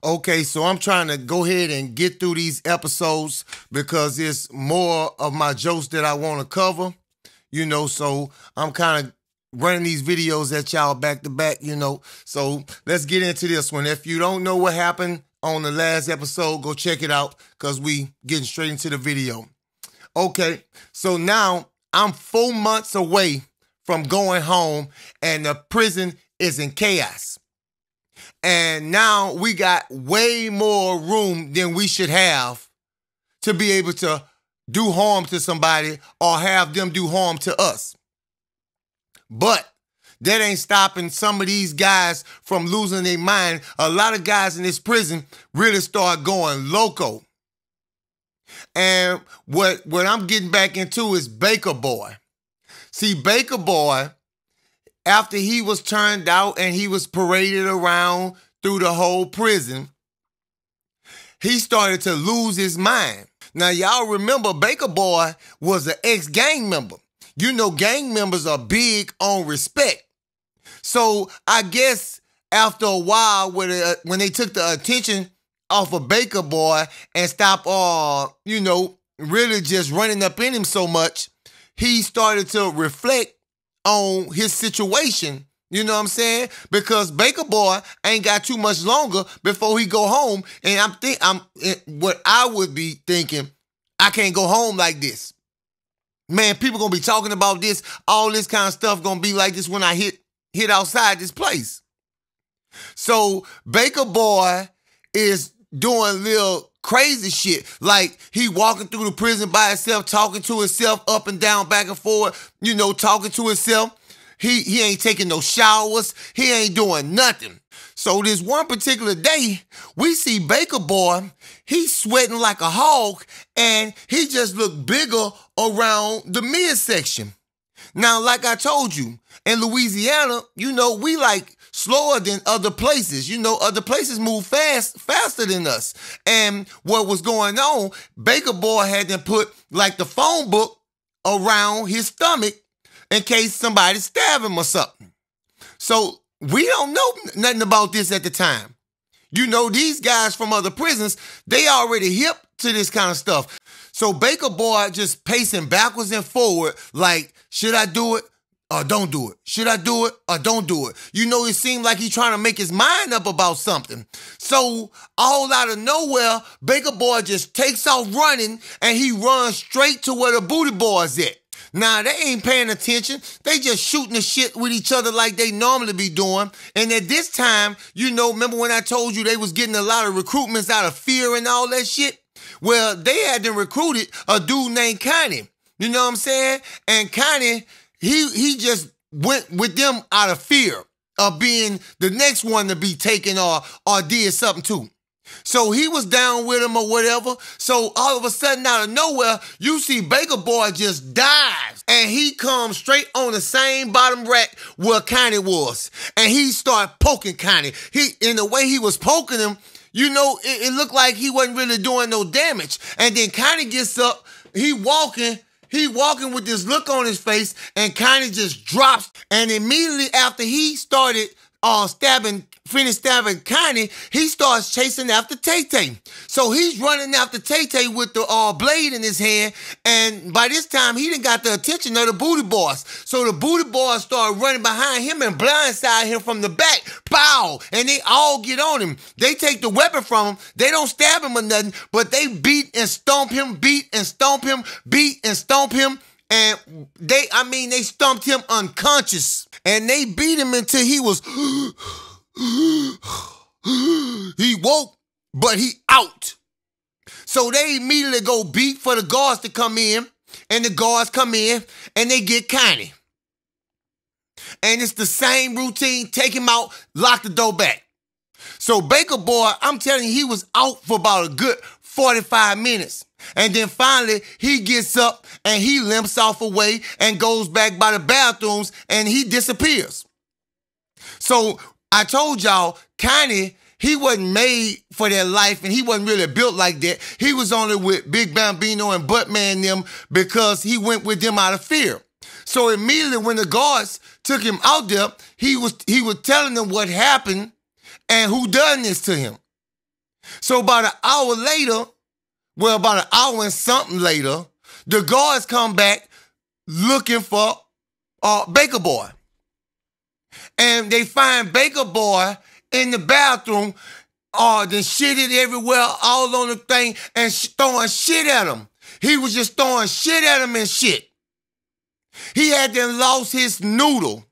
Okay, so I'm trying to go ahead and get through these episodes because there's more of my jokes that I want to cover, so I'm kind of running these videos at y'all back to back, So let's get into this one. If you don't know what happened on the last episode, go check it out because we getting straight into the video. Okay, so now I'm 4 months away from going home and the prison is in chaos. And now we got way more room than we should have to be able to do harm to somebody or have them do harm to us. But that ain't stopping some of these guys from losing their mind. A lot of guys in this prison really start going loco. And what I'm getting back into is Baker Boy. See, Baker Boy, after he was turned out and he was paraded around through the whole prison, he started to lose his mind. Now, y'all remember Baker Boy was an ex-gang member. Gang members are big on respect. So I guess after a while, when they took the attention off of Baker Boy and stopped, really just running up in him so much, he started to reflect on his situation, you know what I'm saying? Because Baker Boy ain't got too much longer before he go home. And what I would be thinking, I can't go home like this. Man, people gonna be talking about this, all this kind of stuff gonna be like this when I hit outside this place. So Baker Boy is doing little crazy shit. Like he walking through the prison by himself, talking to himself up and down, back and forth, talking to himself. He ain't taking no showers. He ain't doing nothing. So this one particular day, we see Baker Boy, he's sweating like a hog and he just looked bigger around the midsection. Now, like I told you, in Louisiana, we like slower than other places. Other places move faster than us. And what was going on, Baker Boy had them put like the phone book around his stomach in case somebody stabbed him or something. So we don't know nothing about this at the time. These guys from other prisons, they already hip to this kind of stuff. So Baker Boy just pacing backwards and forward like, should I do it or don't do it? Should I do it or don't do it? It seemed like he's trying to make his mind up about something. So all out of nowhere, Baker Boy just takes off running and he runs straight to where the booty boys at. Now, they ain't paying attention. They just shooting the shit with each other like they normally be doing. And at this time, remember when I told you they was getting a lot of recruitments out of fear and all that shit? Well, they had them recruited a dude named Connie. You know what I'm saying? And Connie, he just went with them out of fear of being the next one to be taken or did something to. So he was down with him or whatever. So all of a sudden, out of nowhere, you see Baker Boy just dives. And he comes straight on the same bottom rack where Connie was. And he started poking Connie. In the way he was poking him, it looked like he wasn't really doing no damage. And then Connie gets up, he walking with this look on his face, and Connie just drops. And immediately after he started finished stabbing Connie, he starts chasing after Tay-Tay. So he's running after Tay-Tay with the blade in his hand, and by this time, he done got the attention of the booty boys. So the booty boys start running behind him and blindside him from the back. Pow! And they all get on him. They take the weapon from him. They don't stab him or nothing, but they beat and stomp him, beat and stomp him, beat and stomp him. And they stomped him unconscious. And they beat him until he was, he woke, but he out. So they immediately go beat for the guards to come in. And the guards come in and they get Connie. And it's the same routine, take him out, lock the door back. So Baker Boy, I'm telling you, he was out for about a good 45 minutes. And then finally, he gets up and he limps off away and goes back by the bathrooms and he disappears. So I told y'all, Connie, he wasn't made for that life and he wasn't really built like that. He was only with Big Bambino and Buttman them because he went with them out of fear. So immediately when the guards took him out there, he was telling them what happened and who done this to him. So about an hour later, well, about an hour and something later, the guards come back looking for Baker Boy. And they find Baker Boy in the bathroom, then shitted everywhere, all on the thing, and throwing shit at him. He was just throwing shit at him and shit. He had then lost his noodle.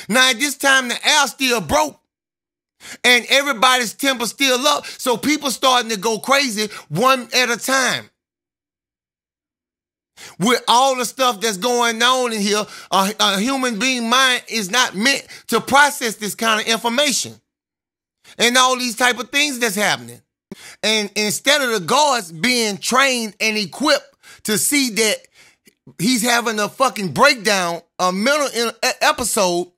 Now, at this time, the air still broke. And everybody's temper still up. So people starting to go crazy one at a time. With all the stuff that's going on in here, a human being mind is not meant to process this kind of information. And all these type of things that's happening. And instead of the guards being trained and equipped to see that he's having a fucking breakdown, a mental episode,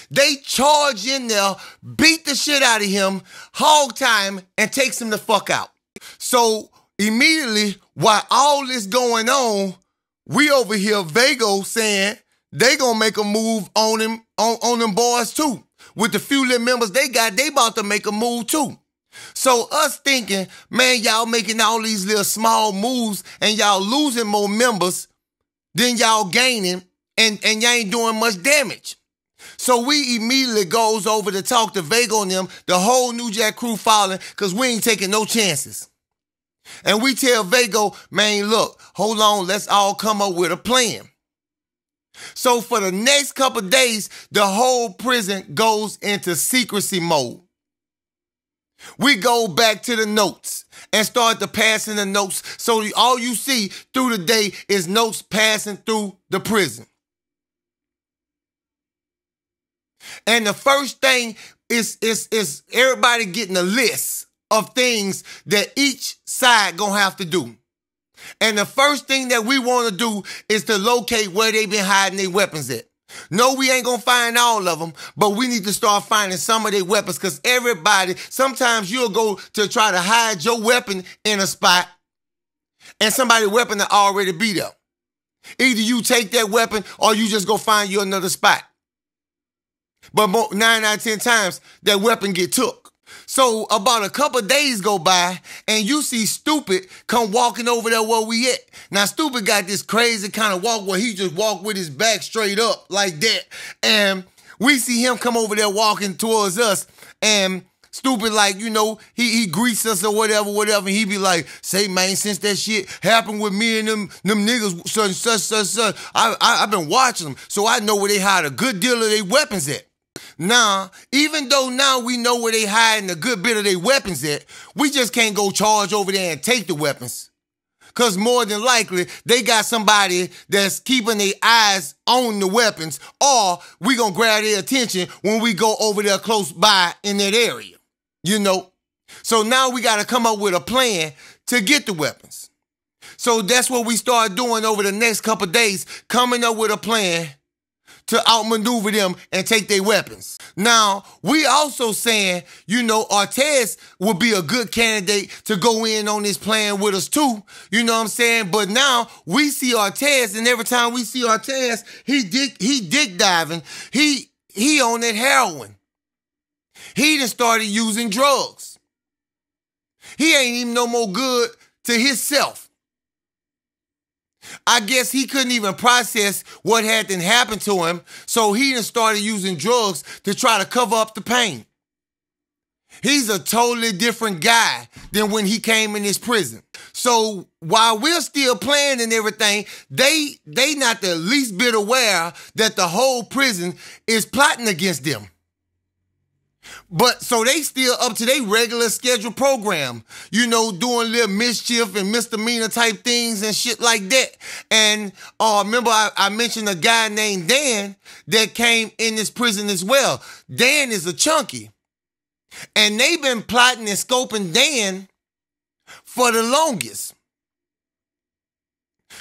they charge in there, beat the shit out of him, hog tie him, and takes him the fuck out. So immediately, while all this going on, we over here, Vago saying they gonna make a move on him, on them boys too. With the few little members they got, they about to make a move too. So us thinking, man, y'all making all these little small moves and y'all losing more members than y'all gaining, and y'all ain't doing much damage. So we immediately goes over to talk to Vago and them, the whole New Jack crew falling, because we ain't taking no chances. And we tell Vago, man, look, hold on, let's all come up with a plan. So for the next couple of days, the whole prison goes into secrecy mode. We go back to the notes and start to passing the notes. So all you see through the day is notes passing through the prison. And the first thing is everybody getting a list of things that each side gonna have to do. And the first thing that we want to do is to locate where they been hiding their weapons at. No, we ain't gonna find all of them, but we need to start finding some of their weapons, because everybody, sometimes you'll go to try to hide your weapon in a spot and somebody's weapon will already be there. Either you take that weapon or you just go find you another spot. But 9 out of 10 times, that weapon get took. So about a couple of days go by, and you see Stupid come walking over there where we at. Now, Stupid got this crazy kind of walk where he just walk with his back straight up like that. And we see him come over there walking towards us, and Stupid, like, you know, he greets us or whatever, and he be like, say, man, since that shit happened with me and them niggas, such, I've been watching them, so I know where they hide a good deal of their weapons at. Now, even though now we know where they hiding a good bit of their weapons at, we just can't go charge over there and take the weapons. Because more than likely, they got somebody that's keeping their eyes on the weapons, or we gonna grab their attention when we go over there close by in that area, you know? So now we gotta come up with a plan to get the weapons. So that's what we start doing over the next couple of days, coming up with a plan to outmaneuver them and take their weapons. Now, we also saying, you know, Artez would be a good candidate to go in on this plan with us too. You know what I'm saying? But now we see Artez, and every time we see Artez, he dick diving. He on that heroin. He done started using drugs. He ain't even no more good to himself. I guess he couldn't even process what had then happened to him, so he done started using drugs to try to cover up the pain. He's a totally different guy than when he came in this prison. So while we're still playing and everything, they not the least bit aware that the whole prison is plotting against them. But so they still up to their regular scheduled program, you know, doing little mischief and misdemeanor type things and shit like that. And remember I mentioned a guy named Dan that came in this prison as well. Dan is a chunky. And they've been plotting and scoping Dan for the longest.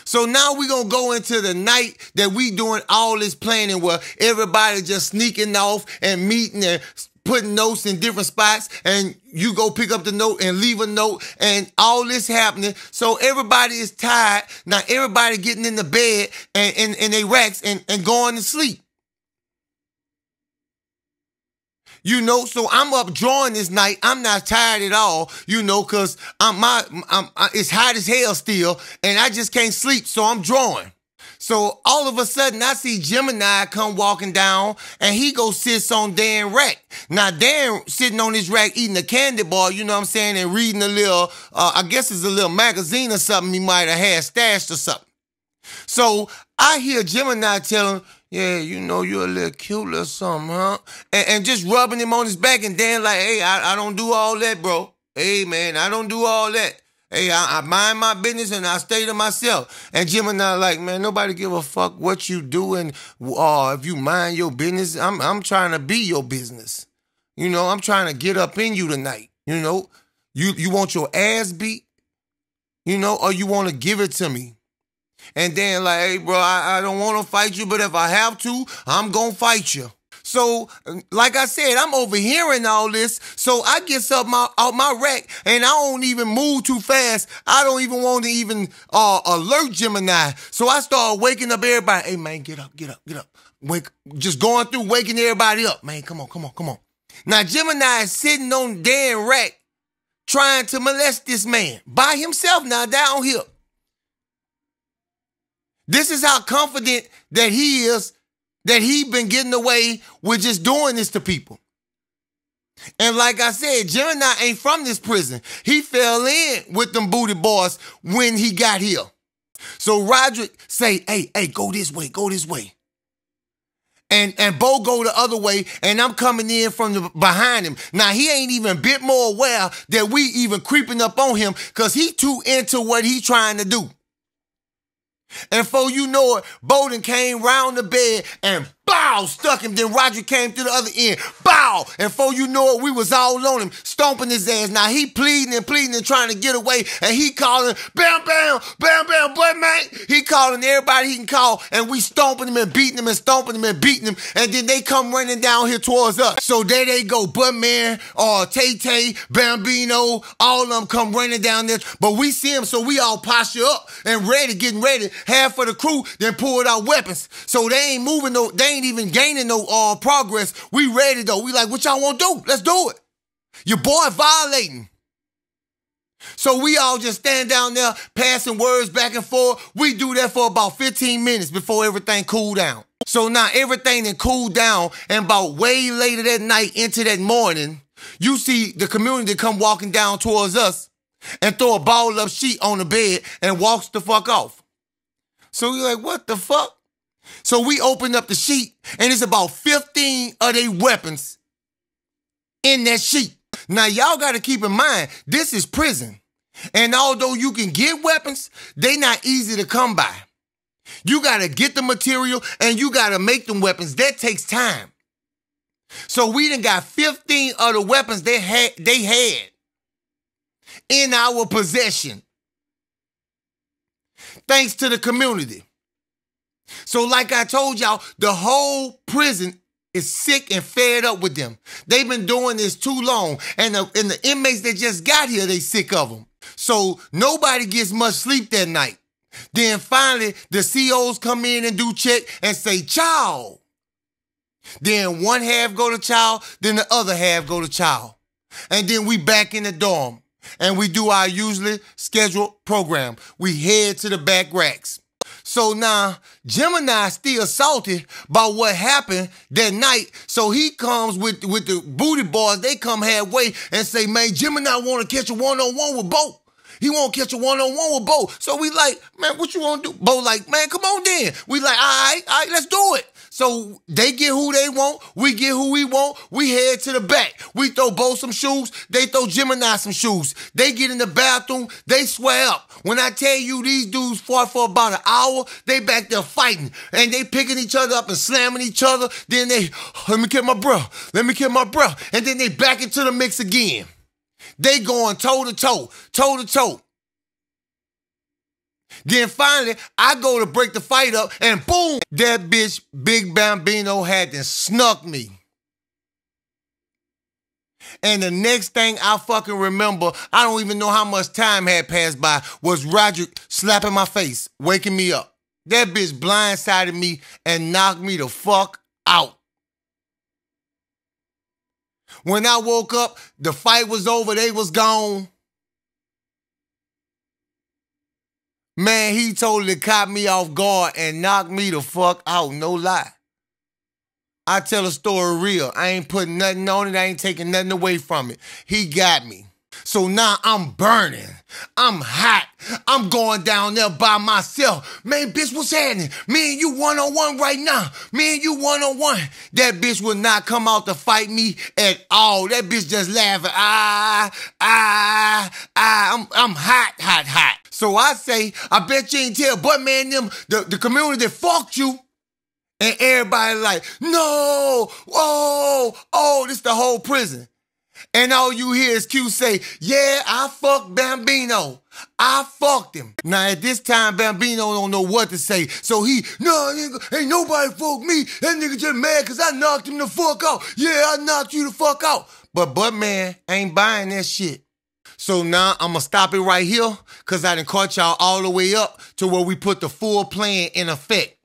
So now we're going to go into the night that we doing all this planning where everybody just sneaking off and meeting and putting notes in different spots, and you go pick up the note and leave a note, and all this happening. So everybody is tired. Now everybody getting in the bed and in their racks and going to sleep. You know, so I'm up drawing this night. I'm not tired at all, you know, cause it's hot as hell still, and I just can't sleep, so I'm drawing. So all of a sudden, I see Gemini come walking down, and he go sits on Dan rack. Now, Dan sitting on his rack eating a candy bar, you know what I'm saying, and reading a little, I guess it's a little magazine or something he might have had stashed or something. So I hear Gemini tell him, yeah, you know, you're a little cute or something, huh? And just rubbing him on his back, and Dan like, hey, I don't do all that, bro. Hey, man, I don't do all that. Hey, I mind my business and I stay to myself. And Gemini like, man, nobody give a fuck what you do, and if you mind your business, I'm trying to be your business. You know, I'm trying to get up in you tonight. You know, you want your ass beat, you know, or you want to give it to me. And then like, hey, bro, I don't want to fight you, but if I have to, I'm going to fight you. So, like I said, I'm overhearing all this, so I get up out my rack, and I don't even move too fast. I don't even want to even alert Gemini. So I start waking up everybody. Hey, man, get up. Just going through waking everybody up. Man, come on. Now, Gemini is sitting on Dan rack trying to molest this man by himself now down here. This is how confident that he is, that he been getting away with just doing this to people. And like I said, Gemini ain't from this prison. He fell in with them booty boys when he got here. So Roderick say, hey, go this way. And Bo go the other way, and I'm coming in from behind him. Now, he ain't even a bit more aware that we even creeping up on him, because he too into what he trying to do. And before you know it, Bowden came round the bed and bow, stuck him. Then Roger came to the other end, bow. And before you know it, we was all on him, stomping his ass. Now he pleading and trying to get away. And he calling, bam, boy, man. He calling everybody he can call. And we stomping him and beating him and stomping him and beating him. And then they come running down here towards us. So there they go, Buttman, Tay, Bambino, all of them come running down there. But we see him, so we all posture up and getting ready. Half of the crew then pulled out weapons. So they ain't moving they ain't even gaining no progress. We ready though. We like, what y'all want to do? Let's do it. Your boy violating. So we all just stand down there passing words back and forth. We do that for about 15 minutes before everything cool down. So now everything then cooled down, and about way later that night into that morning, you see the community come walking down towards us and throw a balled up sheet on the bed and walks the fuck off. So we're like, what the fuck? So we open up the sheet, and it's about 15 of their weapons in that sheet. Now, y'all got to keep in mind, this is prison. And although you can get weapons, they not easy to come by. You got to get the material, and you got to make them weapons. That takes time. So we done got 15 of the weapons they had in our possession, thanks to the community. So like I told y'all, the whole prison is sick and fed up with them. They've been doing this too long. And the inmates that just got here, they sick of them. So nobody gets much sleep that night. Then finally, the COs come in and do check and say, chow. Then one half go to chow, then the other half go to chow. And then we back in the dorm. And we do our usually scheduled program. We head to the back racks. So now, Gemini still salty about what happened that night. So he comes with the booty boys. They come halfway and say, man, Gemini want to catch a one-on-one with Bo. He want to catch a one-on-one with Bo. So we like, man, what you want to do? Bo like, man, come on then. We like, all right, let's do it. So they get who they want. We get who we want. We head to the back. We throw Bo some shoes. They throw Gemini some shoes. They get in the bathroom. They swear up. When I tell you these dudes fought for about an hour, they back there fighting. And they picking each other up and slamming each other. Then they, let me get my breath. And then they back into the mix again. They going toe to toe. Then finally, I go to break the fight up, and boom, that bitch, Big Bambino, had to snuck me. And the next thing I fucking remember, I don't even know how much time had passed by, was Roger slapping my face, waking me up. That bitch blindsided me and knocked me the fuck out. When I woke up, the fight was over, they was gone. Man, he totally caught me off guard and knocked me the fuck out, no lie. I tell a story real. I ain't putting nothing on it. I ain't taking nothing away from it. He got me. So now I'm burning. I'm hot. I'm going down there by myself. Man, bitch, what's happening? Me and you one-on-one right now. Me and you one-on-one. That bitch will not come out to fight me at all. That bitch just laughing. I'm hot. So I say, I bet you ain't tell but man them, the community that fucked you. And everybody like, no, this the whole prison. And all you hear is Q say, yeah, I fucked Bambino. I fucked him. Now at this time, Bambino don't know what to say. So he, no, nigga, ain't nobody fucked me. That nigga just mad because I knocked him the fuck out. Yeah, I knocked you the fuck out. But man ain't buying that shit. So now I'm going to stop it right here because I done caught y'all all the way up to where we put the full plan in effect.